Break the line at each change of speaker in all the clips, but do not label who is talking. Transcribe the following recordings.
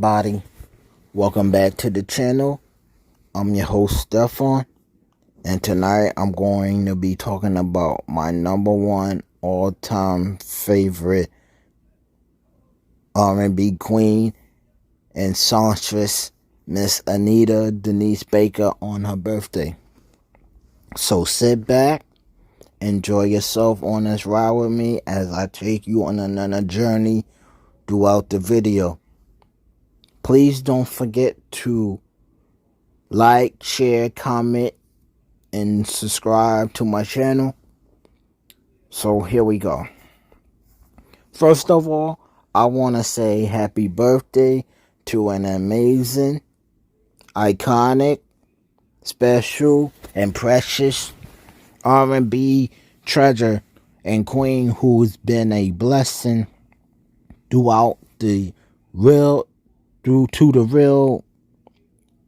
everybody? Welcome back to the channel. I'm your host Stefan, and tonight I'm going to be talking about my number one all-time favorite R&B queen and songstress, Miss Anita Denise Baker, on her birthday. So sit back, enjoy yourself on this ride with me as I take you on another journey throughout the video. Please don't forget to like, share, comment, and subscribe to my channel. So here we go. First of all, I want to say happy birthday to an amazing, iconic, special, and precious R&B treasure and queen who's been a blessing throughout the real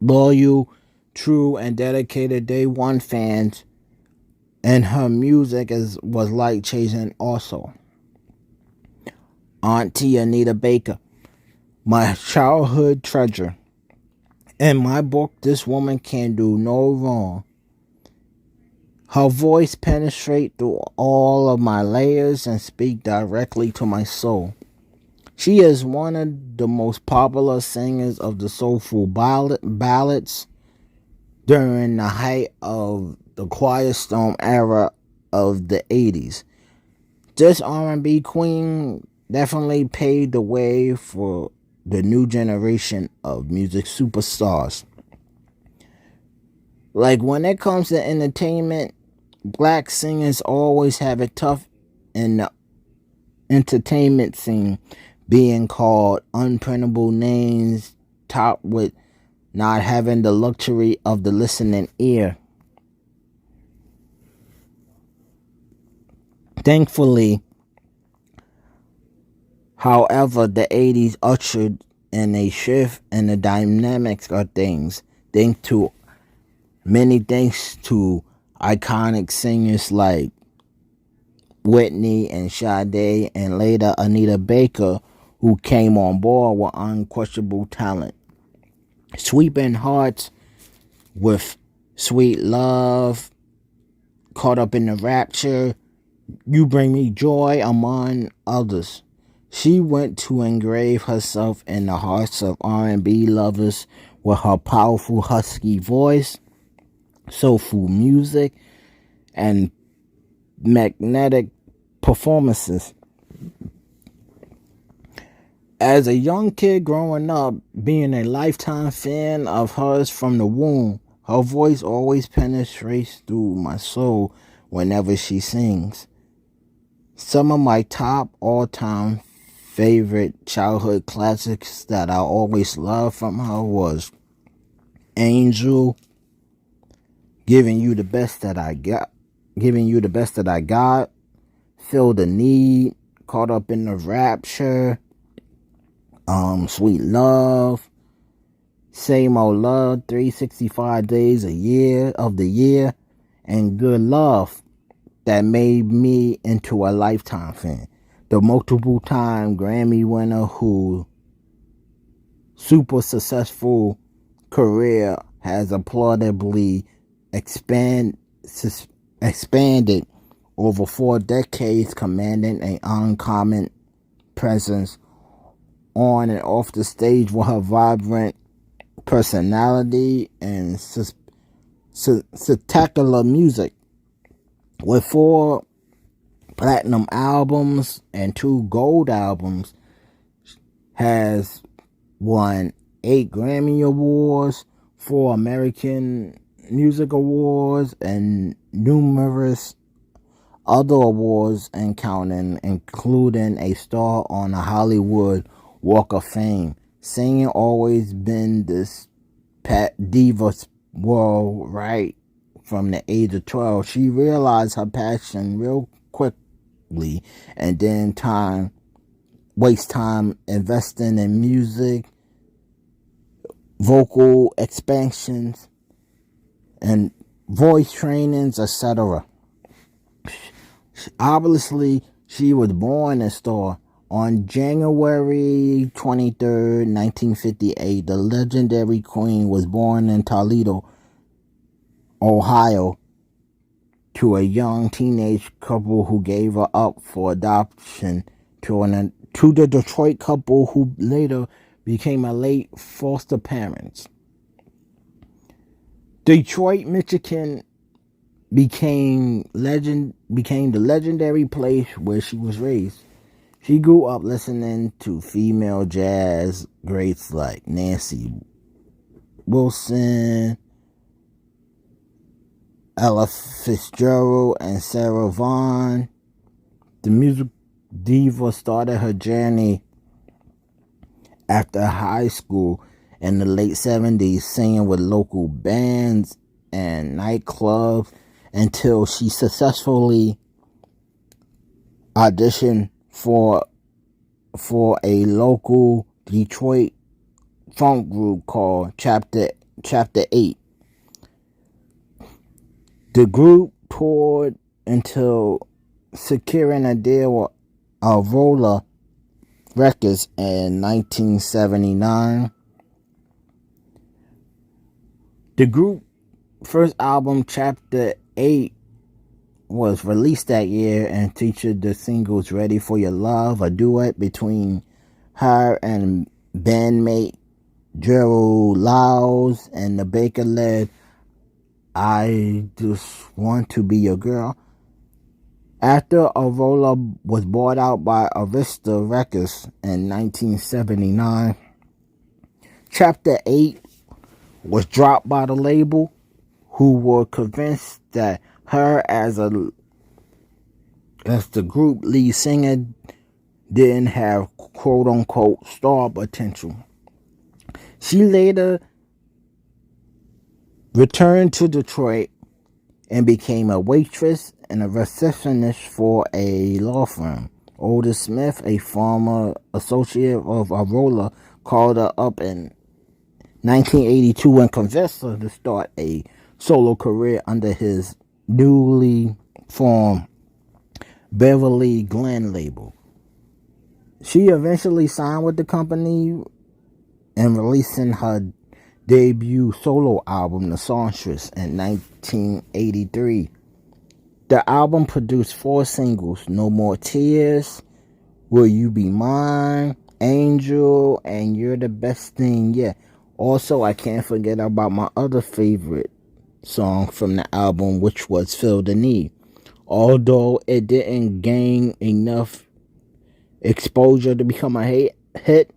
loyal, true, and dedicated day one fans, and her music was life-changing also. Auntie Anita Baker, my childhood treasure. In my book, this woman can do no wrong. Her voice penetrates through all of my layers and speaks directly to my soul. She is one of the most popular singers of the soulful ballads during the height of the Quiet Storm era of the 80s. This R&B queen definitely paved the way for the new generation of music superstars. Like, when it comes to entertainment, black singers always have it tough in the entertainment scene, being called unprintable names, topped with not having the luxury of the listening ear. Thankfully, however, the 80s ushered in a shift in the dynamics of things, thanks to iconic singers like Whitney and Sade, and later Anita Baker, who came on board with unquestionable talent, sweeping hearts with Sweet Love, Caught Up in the Rapture, You Bring Me Joy, among others. She went to engrave herself in the hearts of R&B lovers with her powerful husky voice, soulful music, and magnetic performances. As a young kid growing up, being a lifetime fan of hers from the womb, her voice always penetrates through my soul whenever she sings. Some of my top all-time favorite childhood classics that I always loved from her was Angel, Giving You the Best That I Got, Feel the Need, Caught Up in the Rapture, Sweet Love, Same Old Love, 365 Days of the Year, and Good Love, that made me into a lifetime fan. The multiple-time Grammy winner whose super successful career has applaudably expanded over 4 decades, commanding an uncommon presence on and off the stage with her vibrant personality and spectacular music. With 4 platinum albums and 2 gold albums, has won 8 Grammy Awards, 4 American Music Awards, and numerous other awards and counting, including a star on the Hollywood Walk of Fame. Singing always been this diva's world right from the age of 12. She realized her passion real quickly and didn't waste time investing in music, vocal expansions, and voice trainings, etc. Obviously, she was born a star On January 23rd, 1958, the legendary Queen was born in Toledo, Ohio, to a young teenage couple who gave her up for adoption to the Detroit couple who later became her late foster parents. Detroit, Michigan became the legendary place where she was raised. She grew up listening to female jazz greats like Nancy Wilson, Ella Fitzgerald, and Sarah Vaughan. The music diva started her journey after high school in the late 70s, singing with local bands and nightclubs until she successfully auditioned for a local Detroit funk group called Chapter 8. The group toured until securing a deal with Aurora Records in 1979. The group's first album, Chapter 8, was released that year and featured the singles Ready for Your Love, a duet between her and bandmate Gerald Lyles, and the Baker-led I Just Want to Be Your Girl. After Aurora was bought out by Arista Records in 1979, Chapter 8 was dropped by the label, who were convinced that her as the group lead singer didn't have quote-unquote star potential. She later returned to Detroit and became a waitress and a receptionist for a law firm. Otis Smith, a former associate of Aurora, called her up in 1982 and convinced her to start a solo career under his newly formed Beverly Glen label. She eventually signed with the company and releasing her debut solo album, The Songstress, in 1983. The album produced 4 singles: No More Tears, Will You Be Mine, Angel, and You're the Best Thing Yet. Also, I can't forget about my other favorite song from the album, which was Feel the Need. Although it didn't gain enough exposure to become a hit,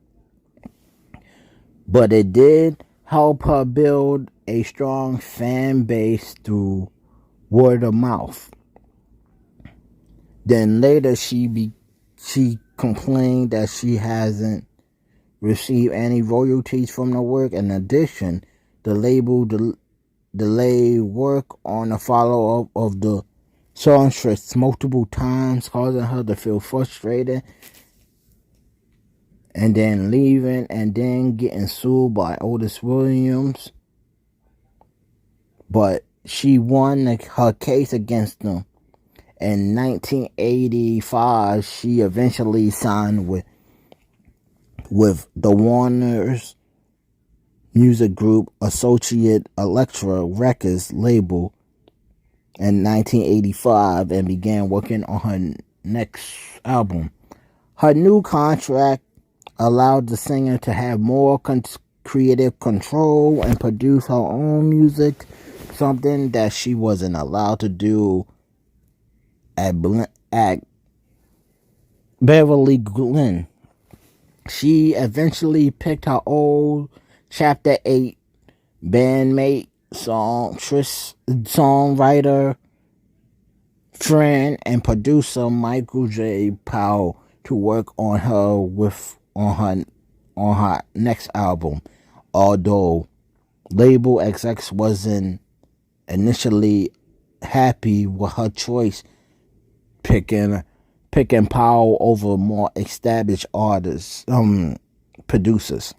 but it did help her build a strong fan base through word of mouth. Then later she complained that she hasn't received any royalties from the work. In addition, the label delayed work on a follow-up of the Songstress multiple times, causing her to feel frustrated and then leaving and then getting sued by Otis Williams. But she won her case against them. In 1985, she eventually signed with the Warner's Music Group Associate Elektra Records label in 1985 and began working on her next album. Her new contract allowed the singer to have more creative control and produce her own music, something that she wasn't allowed to do at Beverly Glen. She eventually picked her old Chapter 8 bandmate, songwriter, friend, and producer Michael J. Powell to work on her next album. Although label execs wasn't initially happy with her choice, picking Powell over more established artists, producers.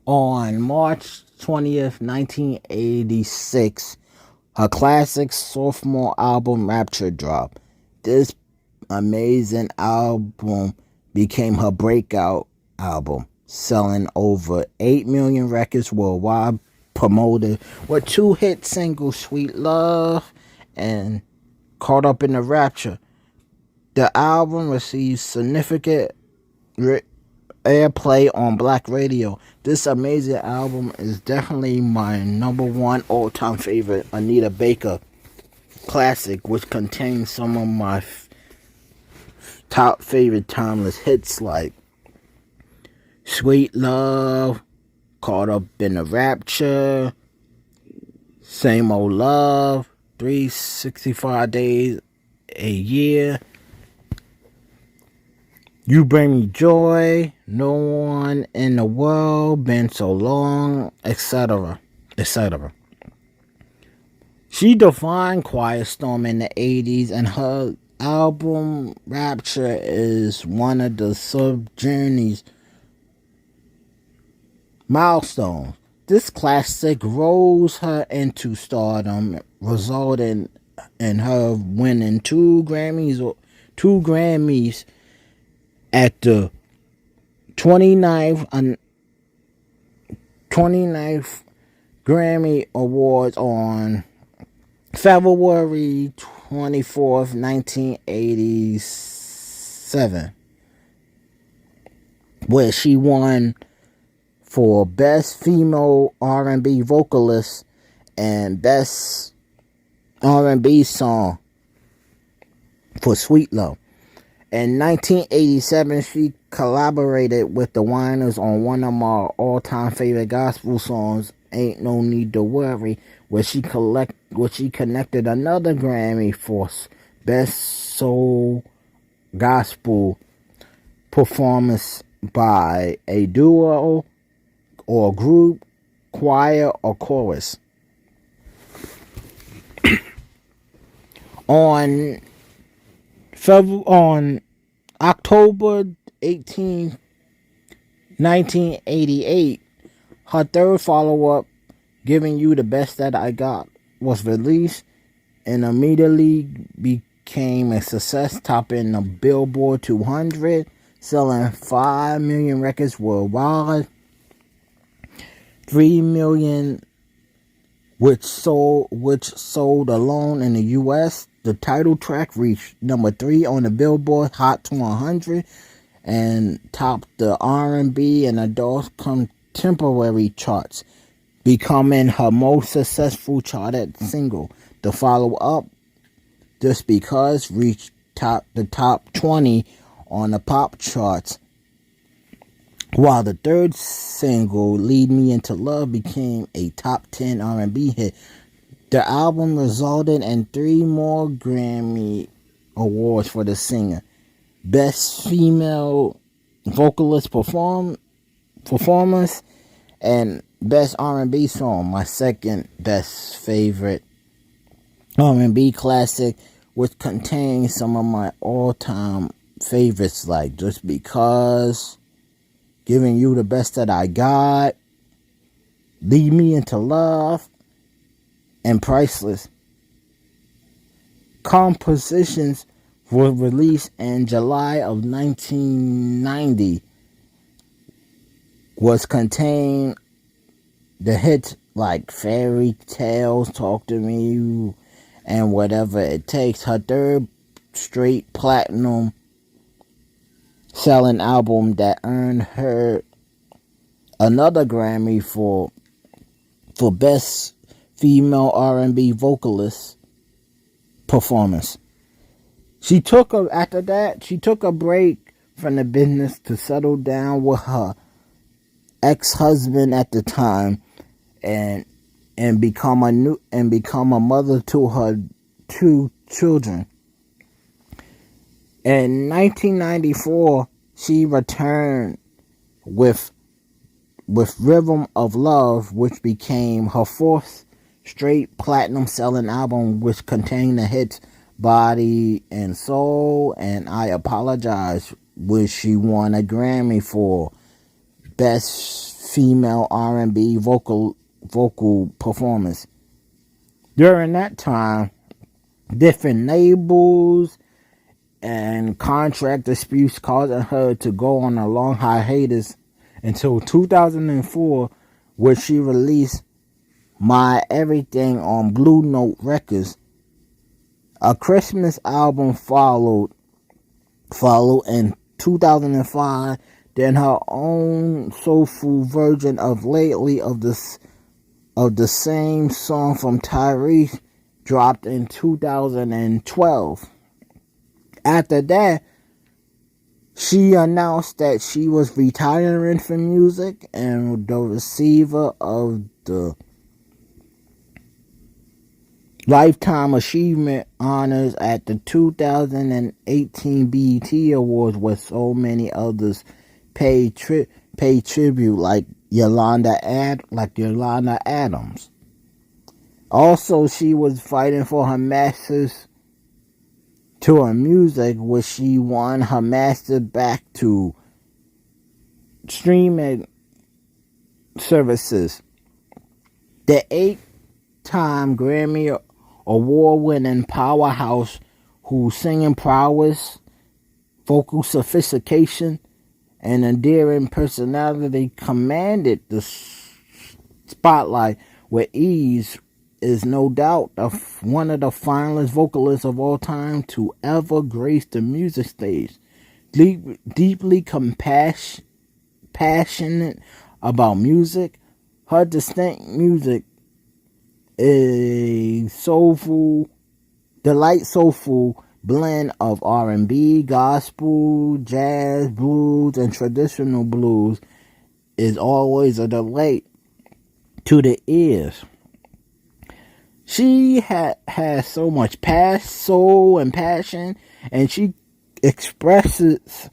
On March 20th, 1986, her classic sophomore album Rapture Drop. This amazing album became her breakout album, selling over 8 million records worldwide, promoted with 2 hit singles, Sweet Love and Caught Up in the Rapture. The album received significant airplay on black radio. This amazing album is definitely my #1 all-time favorite Anita Baker classic, which contains some of my top favorite timeless hits like Sweet Love, Caught Up in the Rapture, Same Old Love, 365 Days a Year, You Bring Me Joy, No One in the World, Been So Long, etc., etc. She defined Quiet Storm in the 80s, and her album Rapture is one of the sub-journey's milestones. This classic rose her into stardom, resulting in her winning two Grammys at the 29th Grammy Awards on February 24th, 1987, where she won for Best Female R&B Vocalist and Best R&B Song for Sweet Love. In 1987, she collaborated with the Winers on one of my all-time favorite gospel songs, Ain't No Need to Worry, where she connected another Grammy for Best Soul Gospel Performance by a duo or group, choir, or chorus. On October 18, 1988, her third follow-up, Giving You the Best That I Got, was released and immediately became a success, topping the Billboard 200, selling 5 million records worldwide, 3 million which sold alone in the U.S. The title track reached number 3 on the Billboard Hot 100 and topped the R&B and adult contemporary charts, becoming her most successful charted single. The follow-up, Just Because, reached the top 20 on the pop charts, while the third single, Lead Me Into Love, became a top 10 R&B hit. The album resulted in 3 more Grammy Awards for the singer. Best Female Vocalist Performance and Best R&B Song, my second best favorite R&B classic, which contains some of my all-time favorites like Just Because, Giving You the Best That I Got, Lead Me Into Love, and Priceless. Compositions were released in July of 1990, was contained the hits like Fairy Tales, Talk to Me, and Whatever It Takes. Her third straight platinum selling album that earned her another Grammy for Best Female R&B Vocalist Performance. After that, she took a break from the business to settle down with her ex-husband at the time and become a mother to her 2 children. In 1994, she returned with Rhythm of Love, which became her 4th straight platinum selling album, which contained the hits Body and Soul and I Apologize, which she won a Grammy for Best Female R&B Vocal Performance. During that time, different labels and contract disputes causing her to go on a long hiatus until 2004, where she released My Everything on Blue Note Records. A Christmas album followed in 2005. Then her own soulful version of Lately of the same song from Tyrese dropped in 2012. After that, she announced that she was retiring from music and the receiver of the Lifetime Achievement Honors at the 2018 BET Awards, where so many others paid tribute, like Yolanda Adams. Also, she was fighting for her masters to her music, where she won her master back to streaming services. The 8-time Grammy award-winning powerhouse, whose singing prowess, vocal sophistication, and endearing personality commanded the spotlight with ease, is no doubt one of the finest vocalists of all time to ever grace the music stage. Deeply passionate about music, her distinct music a soulful blend of R&B, gospel, jazz, blues, and traditional blues is always a delight to the ears. She has so much soul and passion, and she expresses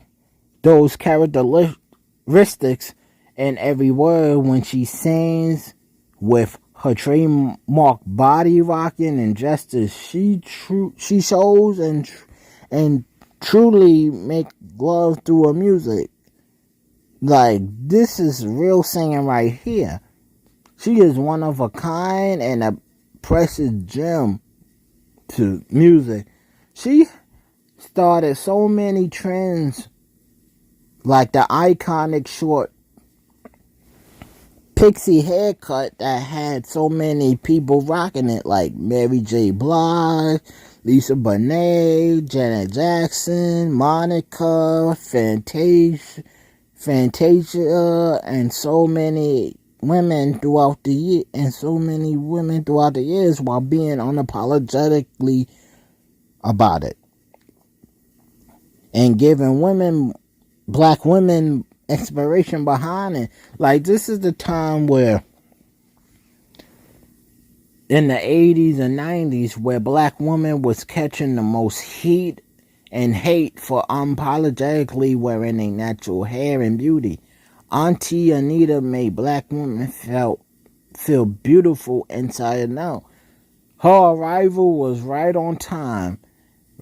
those characteristics in every word when she sings with her trademark body rocking and gestures. She shows and truly make love through her music. Like, this is real singing right here. She is one of a kind and a precious gem to music. She started so many trends, like the iconic short pixie haircut that had so many people rocking it, like Mary J. Blige, Lisa Bonet, Janet Jackson, Monica, Fantasia, and so many women throughout the year, while being unapologetically about it and giving black women inspiration behind it. Like, this is the time where in the 80s and 90s where black women was catching the most heat and hate for unapologetically wearing their natural hair and beauty. Auntie Anita made black women feel beautiful inside and out. Her arrival was right on time,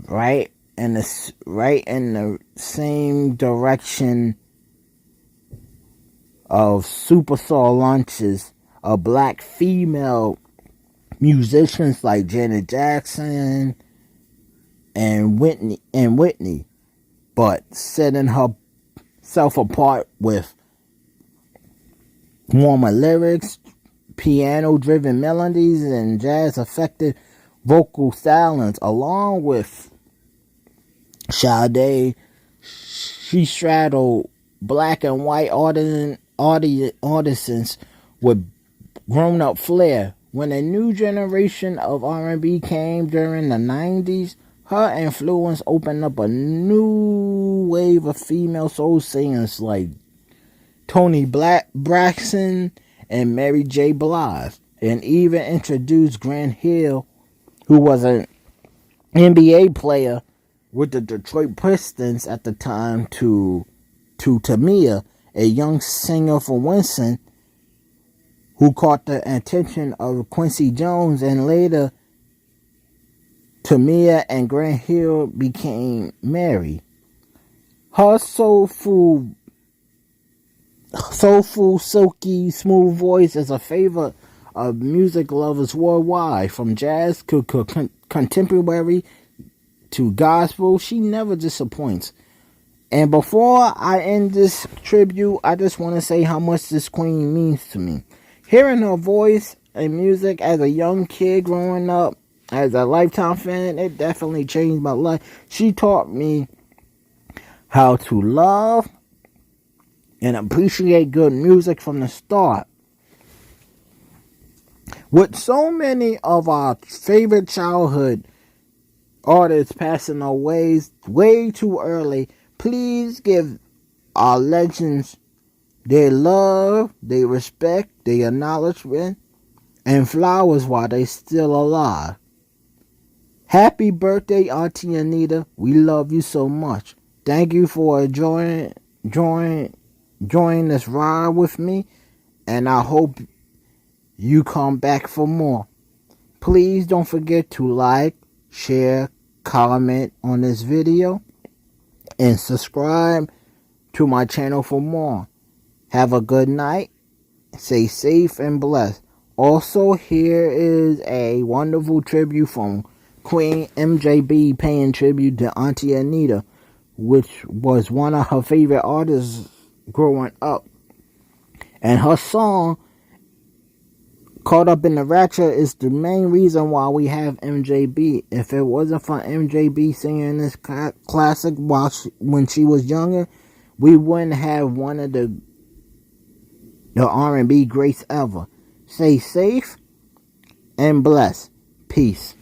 right in the same direction of superstar launches of black female musicians like Janet Jackson and Whitney, but setting herself apart with warmer lyrics, piano-driven melodies, and jazz-affected vocal stylings, along with Sade. She straddled black and white audiences with grown-up flair. When a new generation of R&B came during the 90s, her influence opened up a new wave of female soul singers like Toni Braxton and Mary J. Blige, and even introduced Grant Hill, who was an NBA player with the Detroit Pistons at the time, to Tamia, a young singer from Winston, who caught the attention of Quincy Jones, and later Tamia and Grant Hill became married. Her soulful, silky, smooth voice is a favorite of music lovers worldwide, from jazz to contemporary to gospel, she never disappoints. And before I end this tribute, I just want to say how much this queen means to me. Hearing her voice and music as a young kid growing up, as a lifetime fan, it definitely changed my life. She taught me how to love and appreciate good music from the start. With so many of our favorite childhood artists passing away way too early, please give our legends their love, their respect, their acknowledgement, and flowers while they still alive. Happy birthday, Auntie Anita. We love you so much. Thank you for joining this ride with me, and I hope you come back for more. Please don't forget to like, share, comment on this video, and subscribe to my channel for more. Have a good night. Stay safe and blessed. Also, here is a wonderful tribute from Queen Mjb paying tribute to Auntie Anita, which was one of her favorite artists growing up. And her song, Caught Up in the Rapture, is the main reason why we have Mjb. If it wasn't for Mjb singing this classic when she was younger, we wouldn't have one of the R&B greats ever. Stay safe and blessed. Peace.